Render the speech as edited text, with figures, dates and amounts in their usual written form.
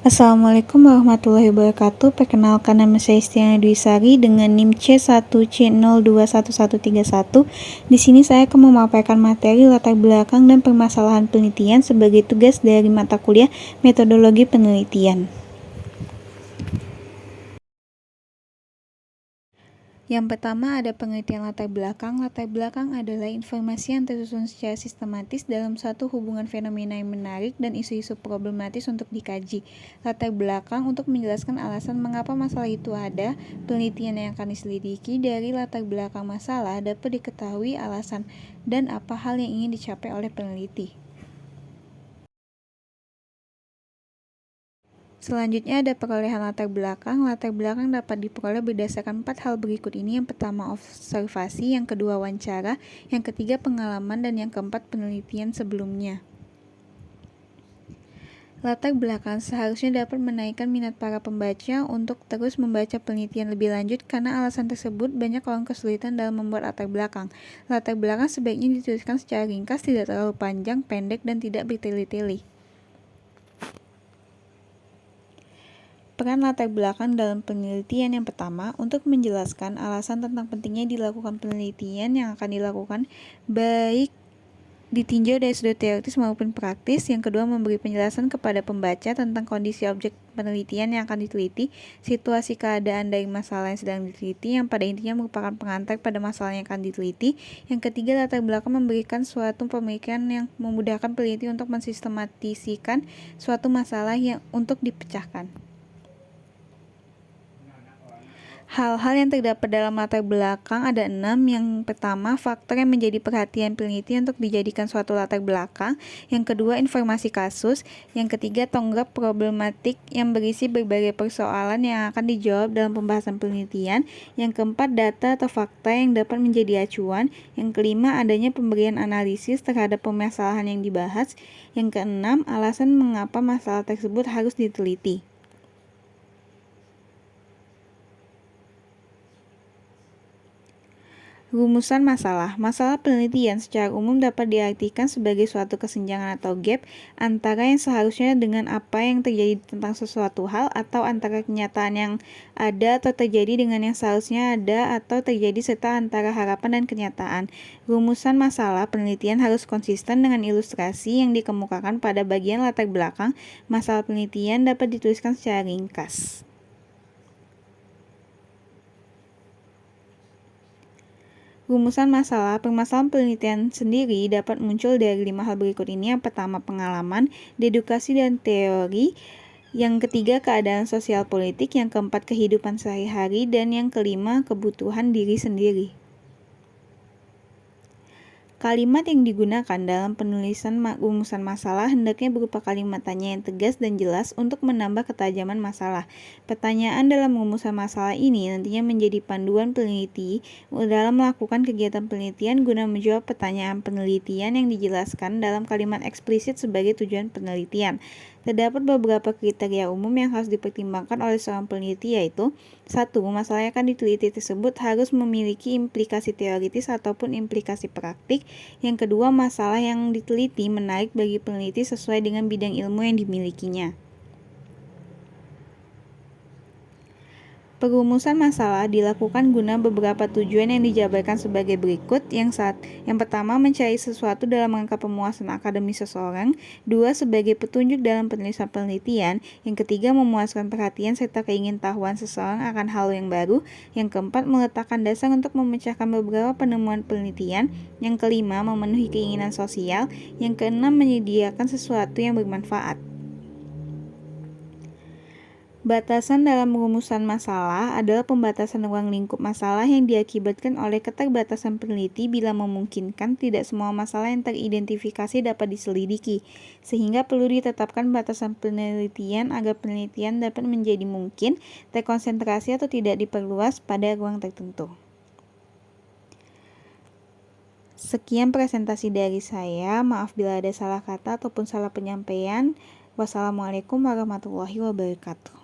Assalamualaikum warahmatullahi wabarakatuh. Perkenalkan, nama saya Istiana Dwi Sari dengan NIM C1C021131. Di sini saya akan memaparkan materi latar belakang dan permasalahan penelitian sebagai tugas dari mata kuliah Metodologi Penelitian. Yang pertama ada pengertian latar belakang. Latar belakang adalah informasi yang tersusun secara sistematis dalam suatu hubungan fenomena yang menarik dan isu-isu problematis untuk dikaji. Latar belakang untuk menjelaskan alasan mengapa masalah itu ada. Penelitian yang akan diselidiki dari latar belakang masalah dapat diketahui alasan dan apa hal yang ingin dicapai oleh peneliti. Selanjutnya ada perolehan latar belakang. Latar belakang dapat diperoleh berdasarkan 4 hal berikut ini. Yang pertama observasi, yang kedua wawancara, yang ketiga pengalaman, dan yang keempat penelitian sebelumnya. Latar belakang seharusnya dapat menaikkan minat para pembaca untuk terus membaca penelitian lebih lanjut karena alasan tersebut banyak orang kesulitan dalam membuat latar belakang. Latar belakang sebaiknya dituliskan secara ringkas, tidak terlalu panjang, pendek, dan tidak bertele-tele. Peran latar belakang dalam penelitian. Yang pertama, untuk menjelaskan alasan tentang pentingnya dilakukan penelitian yang akan dilakukan, baik ditinjau dari sudut teoritis maupun praktis. Yang kedua, memberi penjelasan kepada pembaca tentang kondisi objek penelitian yang akan diteliti, situasi keadaan dari masalah yang sedang diteliti, yang pada intinya merupakan pengantar pada masalah yang akan diteliti. Yang ketiga, latar belakang memberikan suatu pemikiran yang memudahkan peneliti untuk mensistematiskan suatu masalah yang untuk dipecahkan. Hal-hal yang terdapat dalam latar belakang ada 6. Yang pertama, faktor yang menjadi perhatian peneliti untuk dijadikan suatu latar belakang. Yang kedua, informasi kasus. Yang ketiga, tonggak problematik yang berisi berbagai persoalan yang akan dijawab dalam pembahasan penelitian. Yang keempat, data atau fakta yang dapat menjadi acuan. Yang kelima, adanya pemberian analisis terhadap permasalahan yang dibahas. Yang keenam, alasan mengapa masalah tersebut harus diteliti. Rumusan masalah. Masalah penelitian secara umum dapat diartikan sebagai suatu kesenjangan atau gap antara yang seharusnya dengan apa yang terjadi tentang sesuatu hal, atau antara kenyataan yang ada atau terjadi dengan yang seharusnya ada atau terjadi, serta antara harapan dan kenyataan. Rumusan masalah penelitian harus konsisten dengan ilustrasi yang dikemukakan pada bagian latar belakang. Masalah penelitian dapat dituliskan secara ringkas. Rumusan masalah. Permasalahan penelitian sendiri dapat muncul dari 5 hal berikut ini. Yang pertama, pengalaman, dedukasi dan teori. Yang ketiga, keadaan sosial politik. Yang keempat, kehidupan sehari-hari. Dan yang kelima, kebutuhan diri sendiri. Kalimat yang digunakan dalam penulisan rumusan masalah hendaknya berupa kalimat tanya yang tegas dan jelas untuk menambah ketajaman masalah. Pertanyaan dalam rumusan masalah ini nantinya menjadi panduan peneliti dalam melakukan kegiatan penelitian guna menjawab pertanyaan penelitian yang dijelaskan dalam kalimat eksplisit sebagai tujuan penelitian. Terdapat beberapa kriteria umum yang harus dipertimbangkan oleh seorang peneliti, yaitu 1. Masalah yang akan diteliti tersebut harus memiliki implikasi teoritis ataupun implikasi praktik. Yang kedua, masalah yang diteliti menarik bagi peneliti sesuai dengan bidang ilmu yang dimilikinya. Perumusan masalah dilakukan guna beberapa tujuan yang dijabarkan sebagai berikut. Yang pertama, mencari sesuatu dalam rangka pemuasan akademis seseorang. 2. Sebagai petunjuk dalam penulisan penelitian. Yang ketiga, memuaskan perhatian serta keingintahuan seseorang akan hal yang baru. Yang keempat, meletakkan dasar untuk memecahkan beberapa penemuan penelitian. Yang kelima, memenuhi keinginan sosial. Yang keenam, menyediakan sesuatu yang bermanfaat. Batasan dalam rumusan masalah adalah pembatasan ruang lingkup masalah yang diakibatkan oleh keterbatasan peneliti. Bila memungkinkan, tidak semua masalah yang teridentifikasi dapat diselidiki, sehingga perlu ditetapkan batasan penelitian agar penelitian dapat menjadi mungkin, terkonsentrasi atau tidak diperluas pada ruang tertentu. Sekian presentasi dari saya. Maaf bila ada salah kata ataupun salah penyampaian. Wassalamualaikum warahmatullahi wabarakatuh.